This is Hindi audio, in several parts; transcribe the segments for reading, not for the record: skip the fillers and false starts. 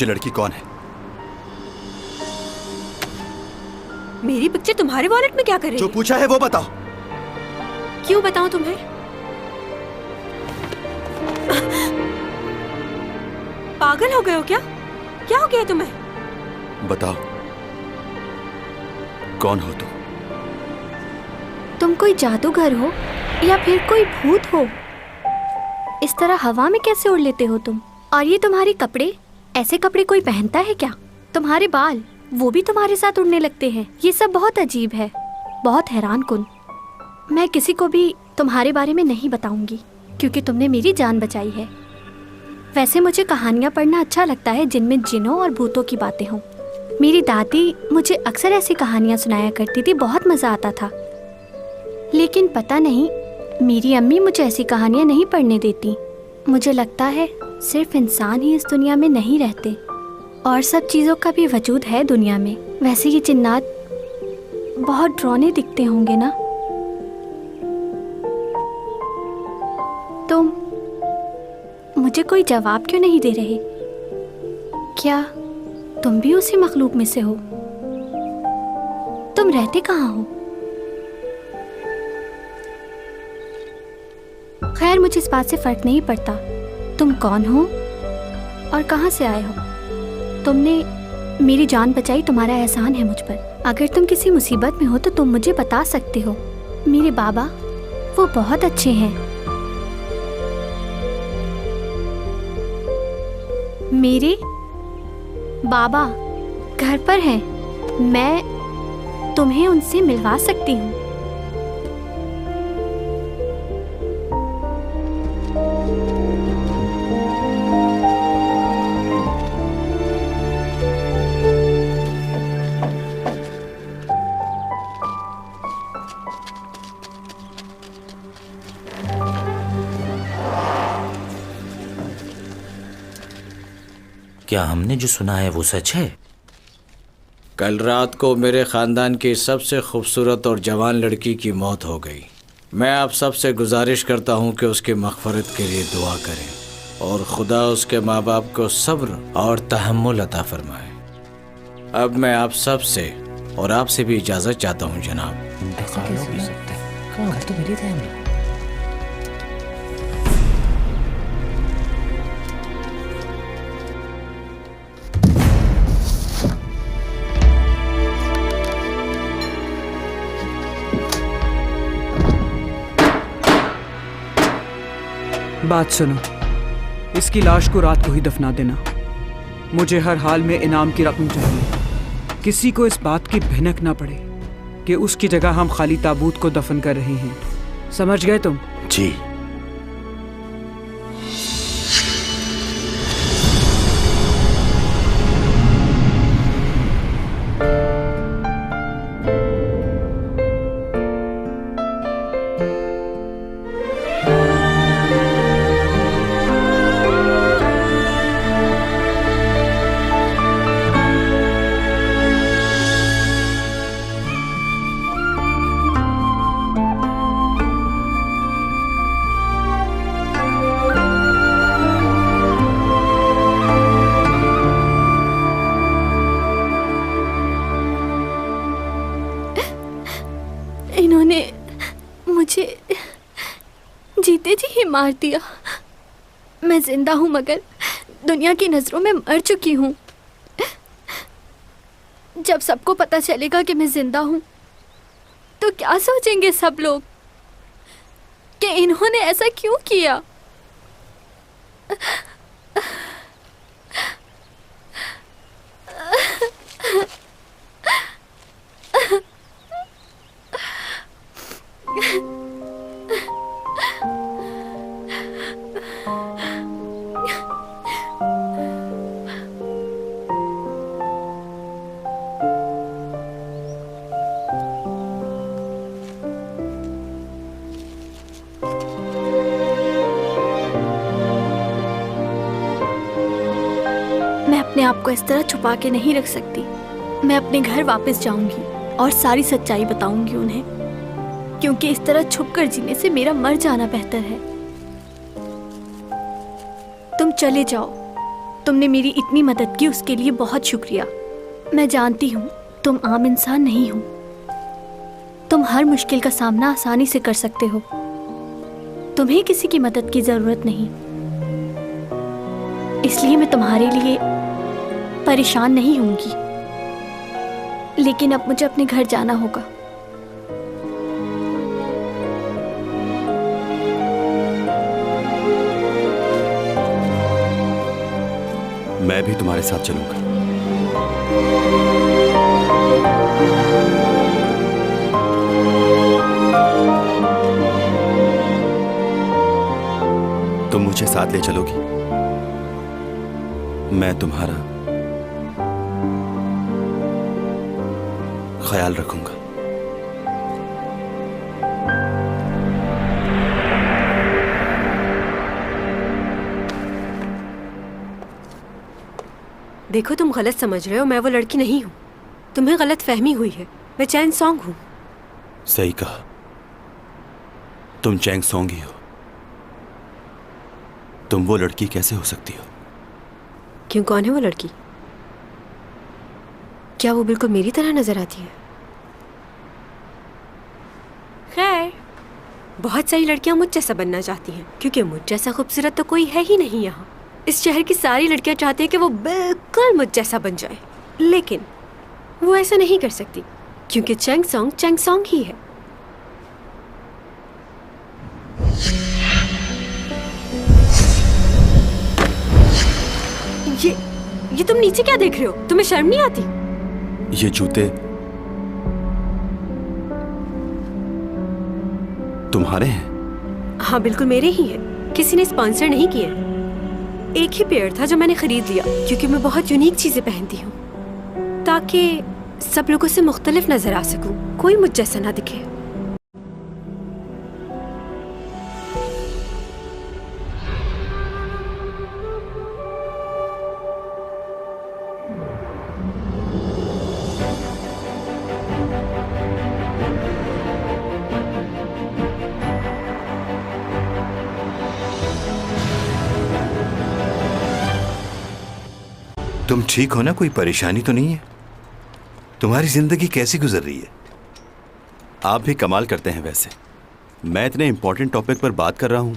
ये लड़की कौन है? मेरी पिक्चर तुम्हारे वॉलेट में क्या कर रही है? जो पूछा है वो बताओ। क्यों बताऊं तुम्हें? पागल हो गए हो क्या? क्या हो गया तुम्हें? बताओ, कौन हो तुम? तुम कोई जादूगर हो या फिर कोई भूत हो? इस तरह हवा में कैसे उड़ लेते हो तुम? और ये तुम्हारे कपड़े, ऐसे कपड़े कोई पहनता है क्या? तुम्हारे बाल, वो भी तुम्हारे साथ उड़ने लगते हैं। ये सब बहुत अजीब है, बहुत हैरान कुन। मैं किसी को भी तुम्हारे बारे में नहीं बताऊंगी क्योंकि तुमने मेरी जान बचाई है। वैसे मुझे कहानियाँ पढ़ना अच्छा लगता है जिनमें जिनों और भूतों की बातें हों। मेरी दादी मुझे अक्सर ऐसी कहानियाँ सुनाया करती थी, बहुत मज़ा आता था। लेकिन पता नहीं, मेरी अम्मी मुझे ऐसी कहानियाँ नहीं पढ़ने देती। मुझे लगता है सिर्फ इंसान ही इस दुनिया में नहीं रहते, और सब चीज़ों का भी वजूद है दुनिया में। वैसे ये जिन्नात बहुत डरावने दिखते होंगे ना? तुम मुझे कोई जवाब क्यों नहीं दे रहे? क्या तुम भी उसी मखलूक में से हो? तुम रहते कहाँ हो? खैर, मुझे इस बात से फर्क नहीं पड़ता तुम कौन हो और कहाँ से आए हो। तुमने मेरी जान बचाई, तुम्हारा एहसान है मुझ पर। अगर तुम किसी मुसीबत में हो तो तुम मुझे बता सकते हो। मेरे बाबा, वो बहुत अच्छे हैं। मेरे बाबा घर पर हैं, मैं तुम्हें उनसे मिलवा सकती हूँ। क्या हमने जो सुना है वो सच है? कल रात को मेरे ख़ानदान की सबसे खूबसूरत और जवान लड़की की मौत हो गई। मैं आप सबसे गुजारिश करता हूँ कि उसकी मग़फ़िरत के लिए दुआ करें और खुदा उसके माँ बाप को सब्र और तहम्मुल अता फरमाए। अब मैं आप सब से और आपसे भी इजाज़त चाहता हूँ जनाब। बात सुनो, इसकी लाश को रात को ही दफना देना। मुझे हर हाल में इनाम की रकम चाहिए। किसी को इस बात की भनक ना पड़े कि उसकी जगह हम खाली ताबूत को दफन कर रहे हैं। समझ गए तुम? जी। इन्होंने मुझे जीते जी ही मार दिया। मैं जिंदा हूँ मगर दुनिया की नज़रों में मर चुकी हूँ। जब सबको पता चलेगा कि मैं जिंदा हूँ तो क्या सोचेंगे सब लोग कि इन्होंने ऐसा क्यों किया? मैं अपने आप को इस तरह छुपा के नहीं रख सकती। मैं अपने घर वापस जाऊंगी और सारी सच्चाई बताऊंगी उन्हें, क्योंकि इस तरह छुपकर जीने से मेरा मर जाना बेहतर है। तुम चले जाओ, तुमने मेरी इतनी मदद की, उसके लिए बहुत शुक्रिया। मैं जानती हूँ तुम आम इंसान नहीं हो। तुम हर मुश्किल का सामना आसानी से कर सकते हो। तुम्हें किसी की मदद की जरूरत नहीं, इसलिए मैं तुम्हारे लिए परेशान नहीं होंगी। लेकिन अब मुझे अपने घर जाना होगा। मैं भी तुम्हारे साथ चलूंगा। तुम मुझे साथ ले चलोगी? मैं तुम्हारा ख्याल रखूंगा। देखो, तुम गलत समझ रहे हो। मैं वो लड़की नहीं हूँ। तुम्हें गलत फहमी हुई है। मैं चैंग सॉन्ग हूँ। सही कहा, तुम चैंग सॉन्ग ही हो। तुम वो लड़की कैसे हो सकती हो? क्यों, कौन है वो लड़की? क्या वो बिल्कुल मेरी तरह नजर आती है? खैर, बहुत सारी लड़कियां मुझ जैसा बनना चाहती हैं, क्योंकि मुझ जैसा खूबसूरत तो कोई है ही नहीं यहाँ। इस शहर की सारी लड़कियां चाहती हैं कि वो बिल्कुल मुझ जैसा बन जाए, लेकिन वो ऐसा नहीं कर सकती, क्योंकि चैंग सॉन्ग ही है। ये तुम नीचे क्या देख रहे हो? तुम्हें शर्म नहीं आती? ये जूते तुम्हारे हैं? हाँ, बिल्कुल मेरे ही हैं। किसी ने स्पॉन्सर नहीं किए। एक ही पेयर था जो मैंने खरीद लिया, क्योंकि मैं बहुत यूनिक चीजें पहनती हूँ, ताकि सब लोगों से मुख्तलिफ नजर आ सकूं, कोई मुझ जैसा ना दिखे। तुम ठीक हो ना? कोई परेशानी तो नहीं है? तुम्हारी जिंदगी कैसी गुजर रही है? आप भी कमाल करते हैं। वैसे मैं इतने इंपॉर्टेंट टॉपिक पर बात कर रहा हूँ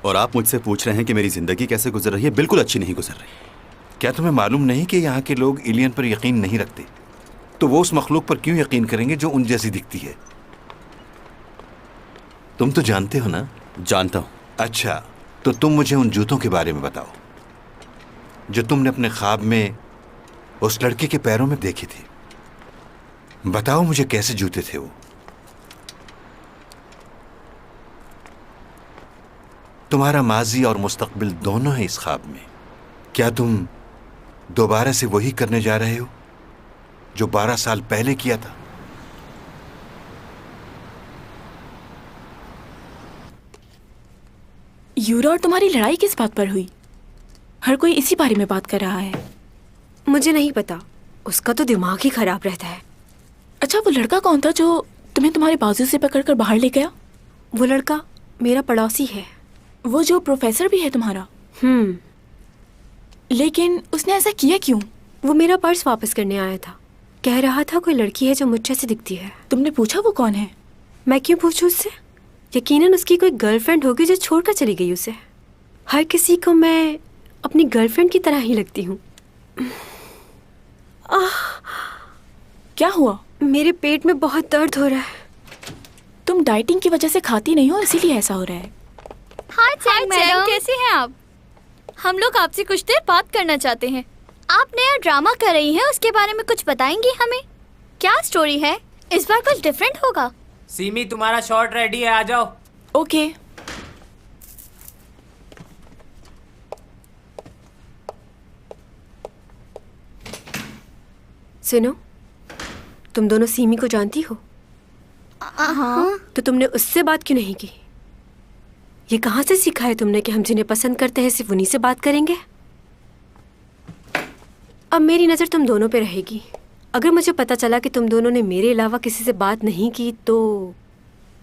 और आप मुझसे पूछ रहे हैं कि मेरी जिंदगी कैसे गुजर रही है। बिल्कुल अच्छी नहीं गुजर रही। क्या तुम्हें मालूम नहीं कि यहाँ के लोग एलियन पर यकीन नहीं रखते? तो वो उस मखलूक पर क्यों यकीन करेंगे जो उन जैसी दिखती है? तुम तो जानते हो ना? जानता हूँ। अच्छा, तो तुम मुझे उन जूतों के बारे में बताओ जो तुमने अपने ख्वाब में उस लड़के के पैरों में देखे थे। बताओ मुझे, कैसे जूते थे वो? तुम्हारा माजी और मुस्तकबिल दोनों है इस ख्वाब में। क्या तुम दोबारा से वही करने जा रहे हो जो 12 साल पहले किया था? यूरा और तुम्हारी लड़ाई किस बात पर हुई? हर कोई इसी बारे में बात कर रहा है। मुझे नहीं पता, उसका तो दिमाग ही खराब रहता है। अच्छा, वो लड़का कौन था जो तुम्हें तुम्हारे बाजू से पकड़कर बाहर ले गया? वो लड़का मेरा पड़ोसी है। वो जो प्रोफेसर भी है तुम्हारा? लेकिन उसने ऐसा किया क्यों? वो मेरा पर्स वापस करने आया था। कह रहा था कोई लड़की है जो मुझ जैसी दिखती है। तुमने पूछा वो कौन है? मैं क्यों पूछूं उससे? यकीनन उसकी कोई गर्लफ्रेंड होगी जो छोड़कर चली गई उसे। हर किसी को मैं अपनी गर्लफ्रेंड की तरह ही लगती हूँ। क्या हुआ? मेरे पेट में बहुत दर्द हो रहा है। तुम डाइटिंग की वजह से खाती नहीं हो, इसीलिए ऐसा हो रहा है। हाय मैडम, कैसे हैं आप? हम लोग आपसे कुछ देर बात करना चाहते हैं। आप नया ड्रामा कर रही हैं, उसके बारे में कुछ बताएंगी हमें? क्या स्टोरी है? इस बार कुछ डिफरेंट होगा। सीमी, तुम्हारा शॉट रेडी है, आ जाओ। ओके। सुनो, तुम दोनों सीमी को जानती हो? हाँ। तो तुमने उससे बात क्यों नहीं की? ये कहाँ से सीखा है तुमने कि हम जिन्हें पसंद करते हैं सिर्फ उन्हीं से बात करेंगे? अब मेरी नज़र तुम दोनों पे रहेगी। अगर मुझे पता चला कि तुम दोनों ने मेरे अलावा किसी से बात नहीं की तो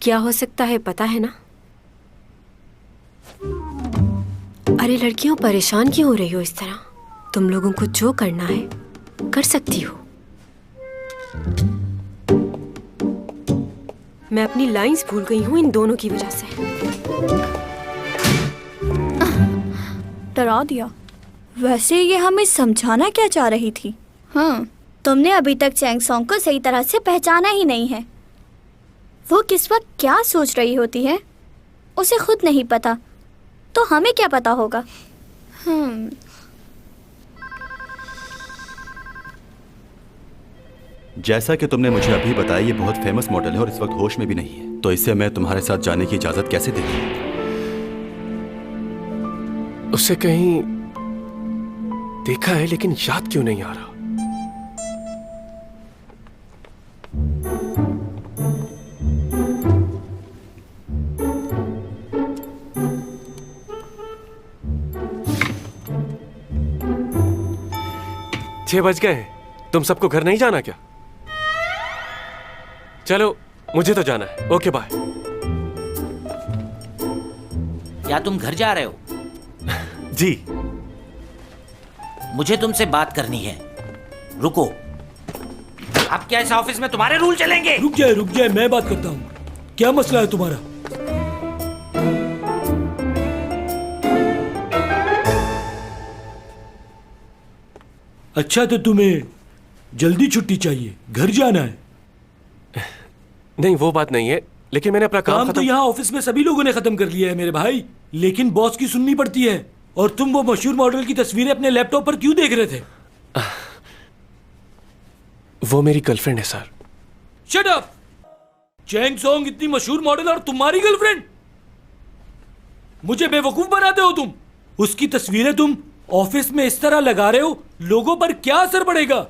क्या हो सकता है पता है ना? अरे लड़कियों, परेशान क्यों हो रही हो इस तरह? तुम लोगों को जो करना है कर सकती हो। मैं अपनी लाइंस भूल गई हूँ इन दोनों की वजह से। डरा दिया। वैसे ये हमें समझाना क्या चाह रही थी? तुमने अभी तक चैंग सॉन्ग को सही तरह से पहचाना ही नहीं है। वो किस वक्त क्या सोच रही होती है उसे खुद नहीं पता, तो हमें क्या पता होगा? जैसा कि तुमने मुझे अभी बताया, ये बहुत फेमस मॉडल है और इस वक्त होश में भी नहीं है, तो इसे मैं तुम्हारे साथ जाने की इजाजत कैसे दे दूं? उसे कहीं देखा है लेकिन याद क्यों नहीं आ रहा। छह बज गए हैं, तुम सबको घर नहीं जाना क्या? चलो मुझे तो जाना है। Okay bye. क्या तुम घर जा रहे हो? जी। मुझे तुमसे बात करनी है, रुको। अब क्या इस ऑफिस में तुम्हारे रूल चलेंगे? रुक जाए, मैं बात करता हूँ। क्या मसला है तुम्हारा? अच्छा, तो तुम्हें जल्दी छुट्टी चाहिए, घर जाना है? नहीं, वो बात नहीं है, लेकिन मैंने अपना काम तो यहाँ ऑफिस में सभी लोगों ने खत्म कर लिया है मेरे भाई, लेकिन बॉस की सुननी पड़ती है। और तुम वो मशहूर मॉडल की तस्वीरें अपने लैपटॉप पर क्यों देख रहे थे? वो मेरी गर्लफ्रेंड है सर। Shut up! चैंग सॉन्ग इतनी मशहूर मॉडल और तुम्हारी गर्लफ्रेंड? मुझे बेवकूफ बनाते हो तुम। उसकी तस्वीरें तुम ऑफिस में इस तरह लगा रहे हो, लोगों पर क्या असर पड़ेगा,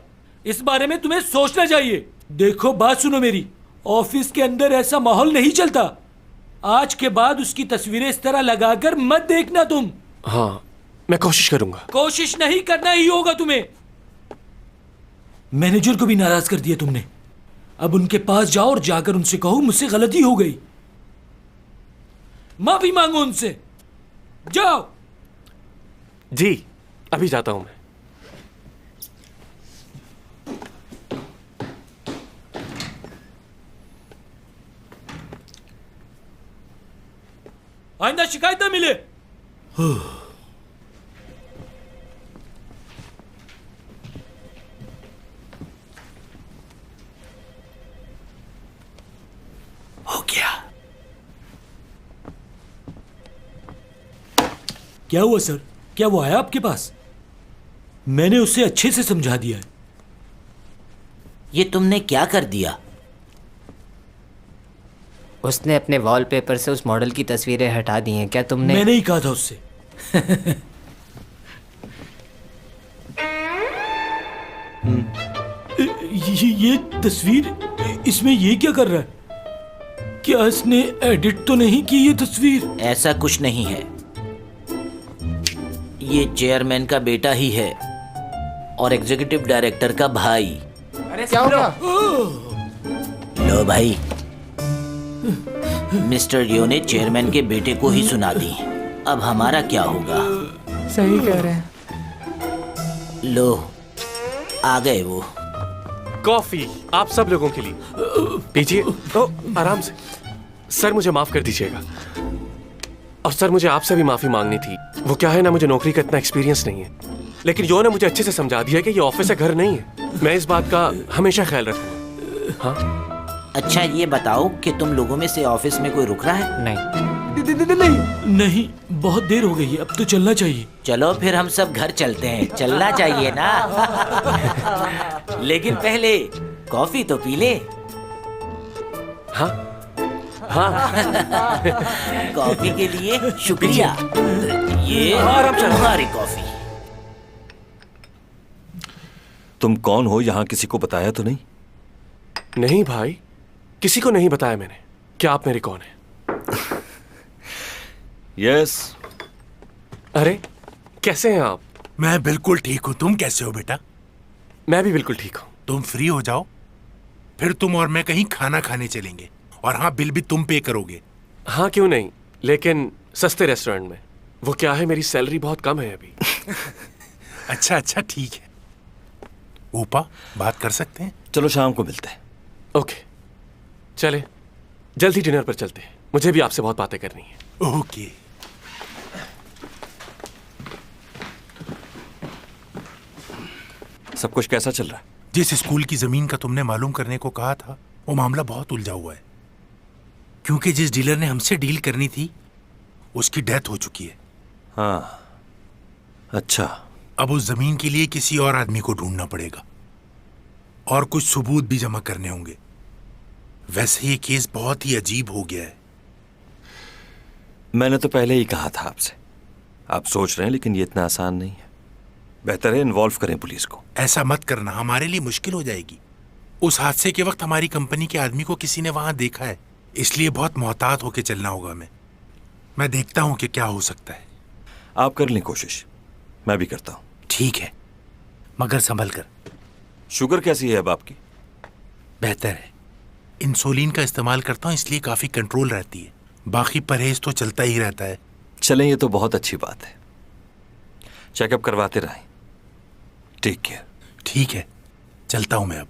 इस बारे में तुम्हें सोचना चाहिए। देखो, बात सुनो मेरी, ऑफिस के अंदर ऐसा माहौल नहीं चलता। आज के बाद उसकी तस्वीरें इस तरह लगाकर मत देखना तुम। हाँ, मैं कोशिश करूंगा। कोशिश नहीं करना ही होगा तुम्हें। मैनेजर को भी नाराज कर दिया तुमने। अब उनके पास जाओ और जाकर उनसे कहो मुझसे गलती हो गई, माफी मांगो उनसे। जाओ। जी, अभी जाता हूं मैं। आइंदा शिकायत ना मिले। हो गया। क्या हुआ सर? क्या वो आया आपके पास? मैंने उसे अच्छे से समझा दिया है। ये तुमने क्या कर दिया? उसने अपने वॉलपेपर से उस मॉडल की तस्वीरें हटा दी हैं। क्या तुमने? मैंने ही कहा था उससे। ये तस्वीर, इसमें ये क्या कर रहा है? क्या इसने एडिट तो नहीं की ये तस्वीर? ऐसा कुछ नहीं है, ये चेयरमैन का बेटा ही है और एग्जीक्यूटिव डायरेक्टर का भाई। अरे क्या होगा? लो भाई, मिस्टर लियो ने चेयरमैन के बेटे को ही सुना दी। अब हमारा क्या होगा? सही कह रहे हैं। लो, आ गए वो। कॉफी आप सब लोगों के लिए पीजिए। ओ, आराम से। सर मुझे माफ कर दीजिएगा। और सर मुझे आपसे भी माफी मांगनी थी। वो क्या है ना, मुझे नौकरी का इतना एक्सपीरियंस नहीं है, लेकिन यो ने मुझे अच्छे से समझा दिया कि ये ऑफिस है, घर नहीं है। मैं इस बात का हमेशा ख्याल रखूंगा। हाँ, अच्छा ये बताओ कि तुम लोगों में से ऑफिस में कोई रुक रहा है? नहीं, बहुत देर हो गई है, अब तो चलना चाहिए। चलो फिर हम सब घर चलते हैं। चलना चाहिए ना। लेकिन पहले कॉफी तो पी ले। हाँ, हाँ। कॉफी के लिए शुक्रिया। ये तुम्हारी कॉफी। तुम कौन हो? यहाँ किसी को बताया तो नहीं? नहीं भाई, किसी को नहीं बताया मैंने। क्या आप मेरे कौन है? यस। अरे कैसे हैं आप? मैं बिल्कुल ठीक हूँ। तुम कैसे हो बेटा? मैं भी बिल्कुल ठीक हूँ। तुम फ्री हो जाओ, फिर तुम और मैं कहीं खाना खाने चलेंगे। और हाँ, बिल भी तुम पे करोगे। हाँ क्यों नहीं, लेकिन सस्ते रेस्टोरेंट में। वो क्या है, मेरी सैलरी बहुत कम है अभी। अच्छा ठीक है। ऊपा, बात कर सकते हैं? चलो शाम को मिलते हैं। ओके, चले जल्दी डिनर पर चलते हैं, मुझे भी आपसे बहुत बातें करनी है। ओके। सब कुछ कैसा चल रहा है? जिस स्कूल की जमीन का तुमने मालूम करने को कहा था, वो मामला बहुत उलझा हुआ है, क्योंकि जिस डीलर ने हमसे डील करनी थी उसकी डेथ हो चुकी है। हाँ, अच्छा। अब उस जमीन के लिए किसी और आदमी को ढूंढना पड़ेगा और कुछ सबूत भी जमा करने होंगे। वैसे ये केस बहुत ही अजीब हो गया है। मैंने तो पहले ही कहा था आपसे। आप सोच रहे हैं, लेकिन ये इतना आसान नहीं है। बेहतर है इन्वॉल्व करें पुलिस को। ऐसा मत करना, हमारे लिए मुश्किल हो जाएगी। उस हादसे के वक्त हमारी कंपनी के आदमी को किसी ने वहां देखा है, इसलिए बहुत मोहतात होकर चलना होगा हमें। मैं देखता हूं कि क्या हो सकता है। आप कर लें कोशिश, मैं भी करता हूं। ठीक है, मगर संभल कर। शुगर कैसी है अब आपकी? बेहतर है। इंसुलिन का इस्तेमाल करता हूं, इसलिए काफी कंट्रोल रहती है। बाकी परहेज तो चलता ही रहता है। चलें, ये तो बहुत अच्छी बात है। चेकअप करवाते रहें। Take care. ठीक है, चलता हूं मैं अब।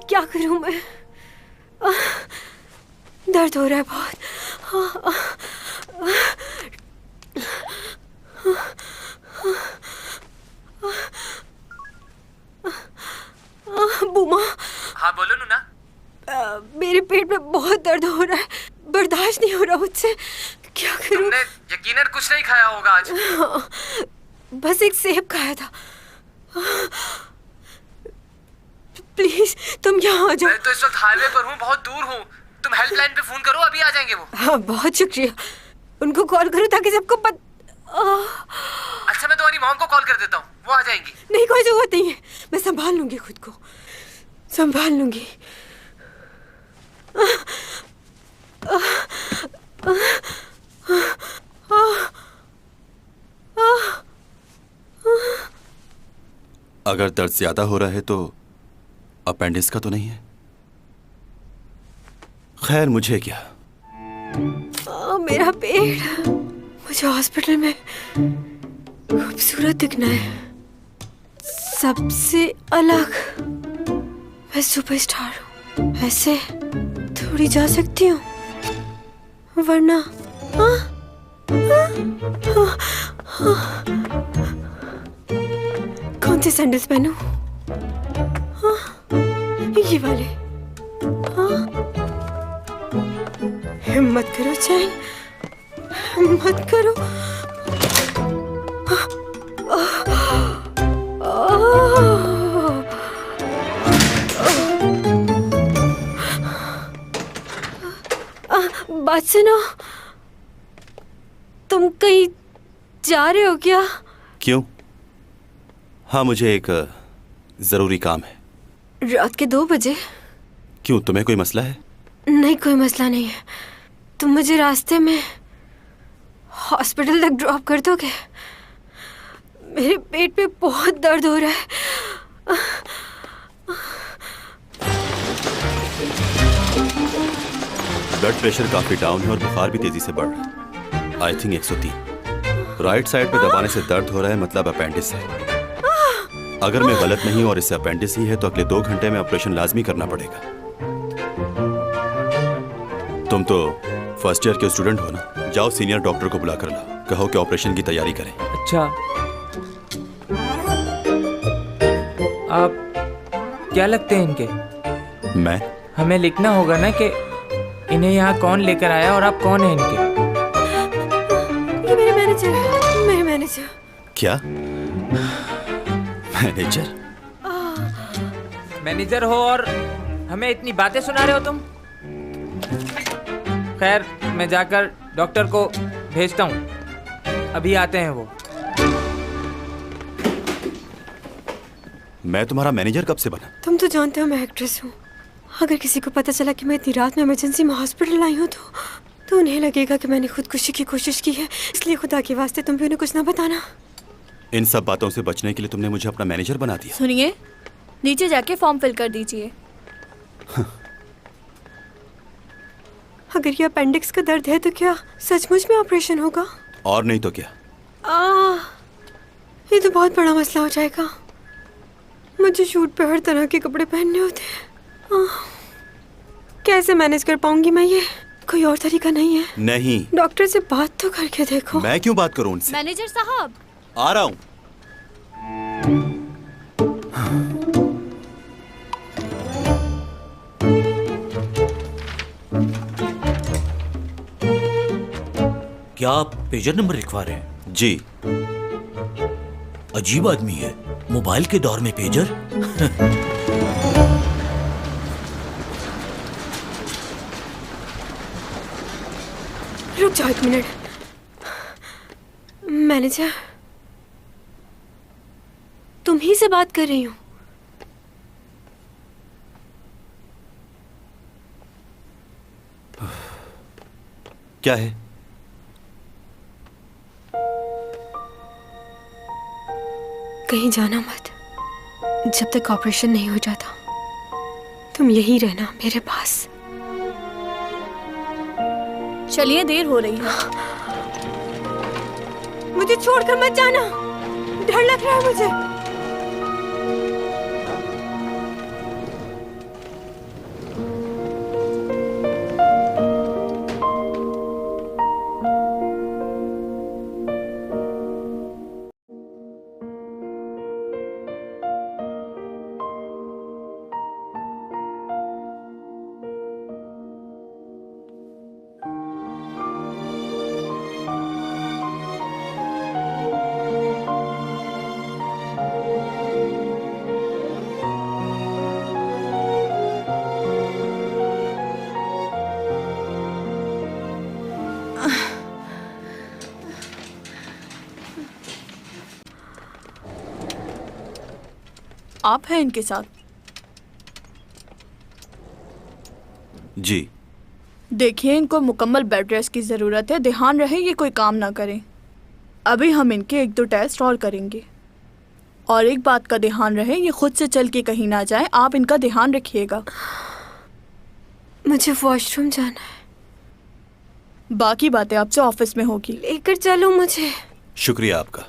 क्या करूं मैं? दर्द हो रहा है बहुत। बुमा। हाँ बोलो नूना। मेरे पेट में बहुत दर्द हो रहा है, बर्दाश्त नहीं हो रहा मुझसे। क्या करूं? तुमने यकीनन कुछ नहीं खाया होगा आज। बस एक सेब खाया था। प्लीज तुम यहाँ आ जाओ। मैं तो इस वक्त हाईवे पर हूँ, बहुत दूर हूँ। तुम हेल्पलाइन पे फोन करो, अभी आ जाएंगे वो। हाँ बहुत शुक्रिया। उनको कॉल करो ताकि सबको अच्छा, मैं तुम्हारी मॉम को कॉल कर देता हूँ, वो आ जाएंगी। नहीं, कोई जरूरत नहीं है, मैं संभाल लूंगी, खुद को संभाल लूंगी। अगर दर्द ज्यादा हो रहा है तो अपेंडिक्स का तो नहीं है? खैर मुझे क्या। मेरा पेट, मुझे हॉस्पिटल में खूबसूरत दिखना है, सबसे अलग। मैं सुपरस्टार हूँ, ऐसे थोड़ी जा सकती हूँ, वरना कौन से सैंडल्स पहनूं? ये वाले। हिम्मत करो चैन, हिम्मत करो। बात सुनो, तुम कहीं जा रहे हो क्या? क्यों? हाँ, मुझे एक जरूरी काम है। रात के 2 बजे? क्यों, तुम्हें कोई मसला है? नहीं, कोई मसला नहीं है। तुम मुझे रास्ते में हॉस्पिटल तक ड्रॉप कर दोगे? मेरे पेट में बहुत दर्द हो रहा है। ब्लड प्रेशर काफी डाउन है और बुखार भी तेजी से बढ़ रहा है। I think 103। राइट साइड पे दबाने से दर्द हो रहा है, मतलब अपेंडिस है। अगर मैं गलत नहीं हूं और इससे अपेंडिस ही है तो अगले 2 घंटे में ऑपरेशन लाजमी करना पड़ेगा। तुम तो फर्स्ट ईयर के स्टूडेंट हो ना, जाओ सीनियर डॉक्टर को बुला कर लाओ, कहो कि ऑपरेशन की तैयारी करें। अच्छा। आप क्या लगते हैं इनके? मैं? हमें लिखना होगा ना कि इन्हें यहाँ कौन लेकर आया और आप कौन हैं इनके। ये मेरे मैनेजर है, मेरे मैनेजर। क्या? मैनेजर? मैनेजर हो और हमें इतनी बातें सुना रहे हो तुम? खैर, मैं जाकर डॉक्टर को भेजता हूँ, अभी आते हैं वो। मैं तुम्हारा मैनेजर कब से बना? तुम तो जानते हो मैं एक्ट्रेस हूँ। अगर किसी को पता चला कि मैं इतनी रात में इमरजेंसी में हॉस्पिटल आई हूँ तो उन्हें लगेगा कि मैंने खुदकुशी की कोशिश की है। इसलिए खुदा के वास्ते तुम भी उन्हें कुछ ना बताना। इन सब बातों से बचने के लिए तुमने मुझे अपना मैनेजर बना दिया। सुनिए, नीचे जाके फॉर्म फिल कर दीजिए। अगर ये अपेंडिक्स का दर्द है तो क्या सचमुच में ऑपरेशन होगा? और नहीं तो क्या। ये तो बहुत बड़ा मसला हो जाएगा। मुझे शूट पे हर तरह के कपड़े पहनने होते हैं। कैसे मैनेज कर पाऊंगी मैं ये? कोई और तरीका नहीं है? नहीं। डॉक्टर से बात तो करके देखो। मैं क्यों बात करूं उनसे? मैनेजर साहब, आ रहा हूं। क्या आप पेजर नंबर लिखवा रहे हैं? जी। अजीब आदमी है, मोबाइल के दौर में पेजर। रुक जाओ एक मिनट। मैनेजर, तुम ही से बात कर रही हूँ। क्या है? कहीं जाना मत जब तक ऑपरेशन नहीं हो जाता। तुम यहीं रहना मेरे पास। चलिए, देर हो रही है। मुझे छोड़कर मत जाना, डर लग रहा है मुझे। आप हैं इनके साथ? जी। देखिए, इनको मुकम्मल बेड रेस्ट की ज़रूरत है। ध्यान रहे ये कोई काम ना करें। अभी हम इनके 1-2 टेस्ट और करेंगे। और एक बात का ध्यान रहे, ये खुद से चल के कहीं ना जाए। आप इनका ध्यान रखिएगा। मुझे वॉशरूम जाना है। बाकी बातें आपसे ऑफिस में होगी। लेकर चलो मुझे। शुक्रिया आपका।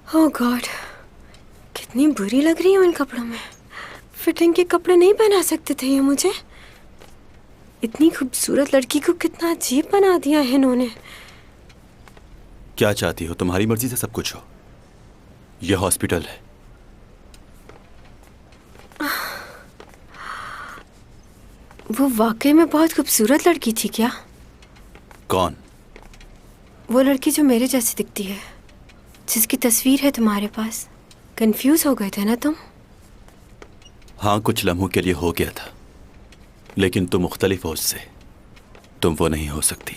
ओह गॉड, कितनी बुरी लग रही हूँ इन कपड़ों में। फिटिंग के कपड़े नहीं पहना सकते थे ये मुझे। इतनी खूबसूरत लड़की को कितना अजीब बना दिया है इन्होंने। क्या चाहती हो? तुम्हारी मर्जी से सब कुछ हो। यह हॉस्पिटल है। वो वाकई में बहुत खूबसूरत लड़की थी क्या? कौन? वो लड़की जो मेरे जैसी दिखती है, जिसकी तस्वीर है तुम्हारे पास। कंफ्यूज हो गए थे ना तुम? हाँ, कुछ लम्हों के लिए हो गया था, लेकिन तुम मुख्तलिफ हो उससे। तुम वो नहीं हो सकती।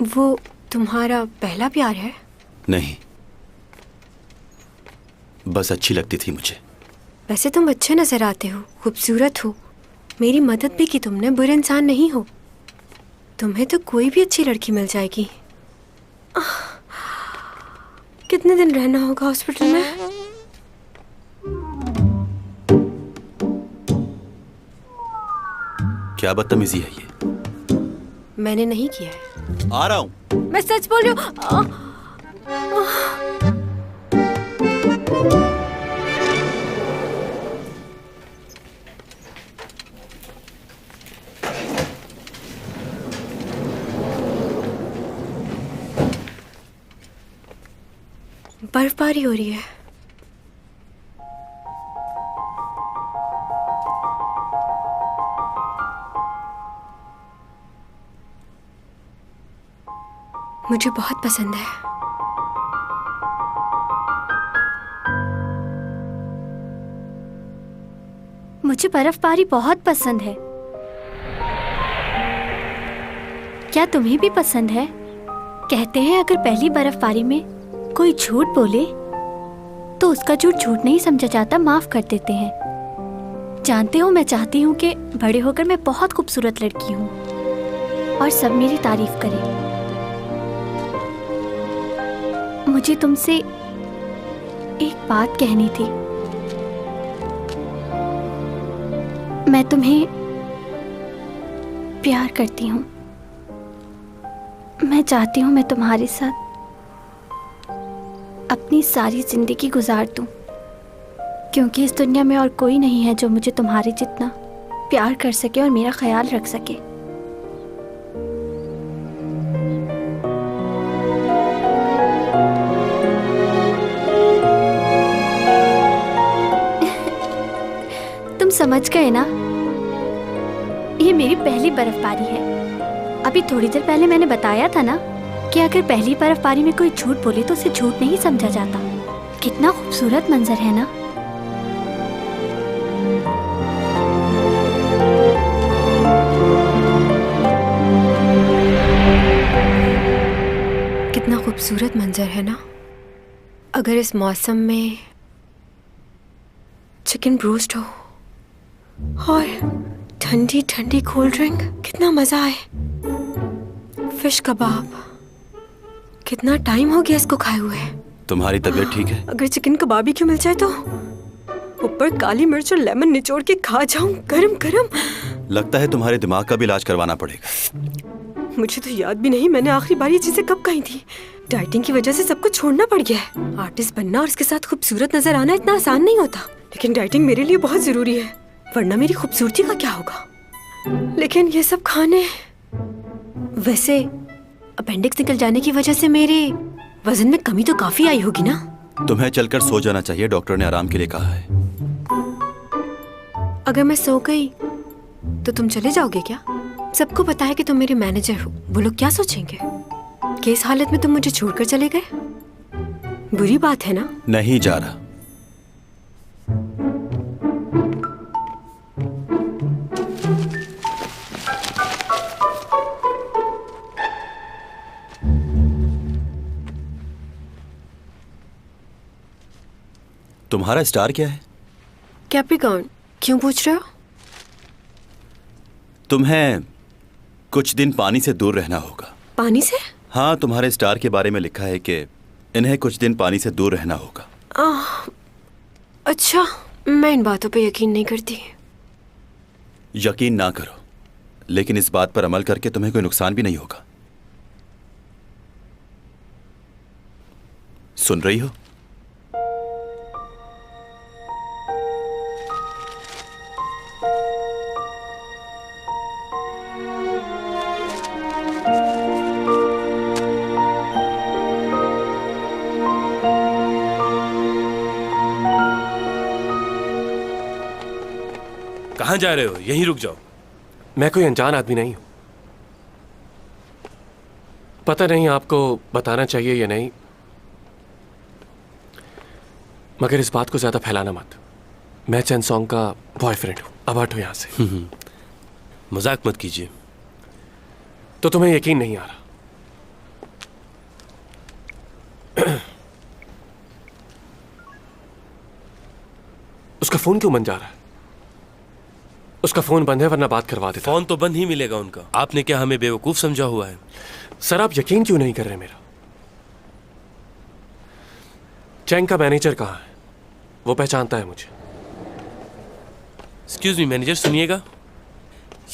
वो तुम्हारा पहला प्यार है? नहीं, बस अच्छी लगती थी मुझे। वैसे तुम अच्छे नजर आते हो, खूबसूरत हो। मेरी मदद भी की तुमने, बुरे इंसान नहीं हो। तुम्हें तो कोई भी अच्छी लड़की मिल जाएगी। कितने दिन रहना होगा हॉस्पिटल में? क्या बदतमीजी है ये? मैंने नहीं किया है। आ रहा हूं। मैं सच बोल रही हूँ। बर्फबारी हो रही है। मुझे बहुत पसंद है। मुझे बर्फबारी बहुत पसंद है। क्या तुम्हें भी पसंद है? कहते हैं अगर पहली बर्फबारी में कोई झूठ बोले तो उसका झूठ झूठ नहीं समझा जाता, माफ कर देते हैं। जानते हो, मैं चाहती हूँ कि बड़े होकर मैं बहुत खूबसूरत लड़की हूँ और सब मेरी तारीफ करें। मुझे तुमसे एक बात कहनी थी। मैं तुम्हें प्यार करती हूँ। मैं चाहती हूँ मैं तुम्हारे साथ अपनी सारी जिंदगी गुजार दूँ, क्योंकि इस दुनिया में और कोई नहीं है जो मुझे तुम्हारे जितना प्यार कर सके और मेरा ख्याल रख सके। तुम समझ गए ना? ये मेरी पहली बर्फबारी है। अभी थोड़ी देर पहले मैंने बताया था ना कि अगर पहली बर्फबारी में कोई झूठ बोले तो उसे झूठ नहीं समझा जाता। कितना खूबसूरत मंजर है ना? कितना खूबसूरत मंजर है ना? अगर इस मौसम में चिकन ब्रोस्ट हो और ठंडी ठंडी कोल्ड ड्रिंक, कितना मजा आए। फिश कबाब, कितना टाइम हो गया इसको खाए हुए। तुम्हारी तबीयत ठीक है? अगर चिकन कबाब ही क्यों मिल जाए तो ऊपर काली मिर्च और लेमन निचोड़ के खा जाऊं गरम गरम। लगता है तुम्हारे दिमाग का भी इलाज करवाना पड़ेगा। मुझे तो याद भी नहीं मैंने आखिरी बार ये चीजें कब कही थी। डाइटिंग की वजह से सब कुछ छोड़ना पड़ गया है। आर्टिस्ट बनना और इसके साथ खूबसूरत नजर आना इतना आसान नहीं होता, लेकिन डाइटिंग मेरे लिए बहुत जरूरी है, वरना मेरी खूबसूरती का क्या होगा। लेकिन ये सब खाने, वैसे अपेंडिक्स निकल जाने की वजह से मेरे वजन में कमी तो काफी आई होगी ना? तुम्हें चलकर सो जाना चाहिए, डॉक्टर ने आराम के लिए कहा है। अगर मैं सो गई तो तुम चले जाओगे क्या? सबको पता है कि तुम मेरे मैनेजर हो, वो लोग क्या सोचेंगे कि इस हालत में तुम मुझे छोड़कर चले गए? बुरी बात है ना? नहीं जा रहा। तुम्हारा स्टार क्या है? कैप्रिकॉर्न। क्यों पूछ रहे हो? तुम्हें कुछ दिन पानी से दूर रहना होगा। पानी से? हाँ, तुम्हारे स्टार के बारे में लिखा है कि इन्हें कुछ दिन पानी से दूर रहना होगा। अच्छा, मैं इन बातों पे यकीन नहीं करती। यकीन ना करो, लेकिन इस बात पर अमल करके तुम्हें कोई नुकसान भी नहीं होगा। सुन रही हो? कहाँ जा रहे हो? यहीं रुक जाओ। मैं कोई अनजान आदमी नहीं हूं। पता नहीं आपको बताना चाहिए या नहीं, मगर इस बात को ज्यादा फैलाना मत। मैं चैन सॉन्ग का बॉयफ्रेंड हूं। अब हटो यहां से। मजाक मत कीजिए। तो तुम्हें यकीन नहीं आ रहा? उसका फोन क्यों बंद जा रहा है? उसका फोन बंद है, वरना बात करवा देता। फोन तो बंद ही मिलेगा उनका। आपने क्या हमें बेवकूफ समझा हुआ है? सर, आप यकीन क्यों नहीं कर रहे मेरा? चैंग का मैनेजर कहाँ है? वो पहचानता है मुझे। एक्सक्यूज मी मैनेजर, सुनिएगा।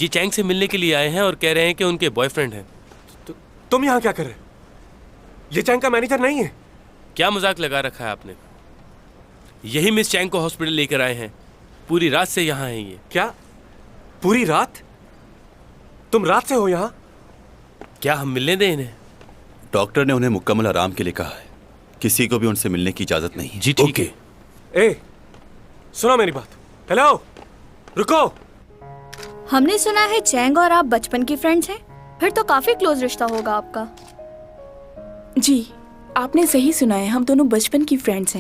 ये चैंग से मिलने के लिए आए हैं और कह रहे हैं कि उनके बॉयफ्रेंड हैं। तुम यहाँ क्या कर रहे हो? ये चैंग का मैनेजर नहीं है। क्या मजाक लगा रखा है आपने? यही मिस चैंग को हॉस्पिटल लेकर आए हैं। पूरी रात से यहाँ हैं ये। क्या पूरी रात? तुम रात से हो यहाँ? क्या हम मिलने दें इन्हें? डॉक्टर ने उन्हें मुकम्मल आराम के लिए कहा है। किसी को भी उनसे मिलने की इजाजत नहीं। जी ठीक है। ए, सुनो मेरी बात। हेलो, रुको। हमने सुना है चैंग और आप बचपन के फ्रेंड्स हैं। फिर तो काफी क्लोज रिश्ता होगा आपका। जी, आपने सही सुना है, हम दोनों बचपन की फ्रेंड्स हैं।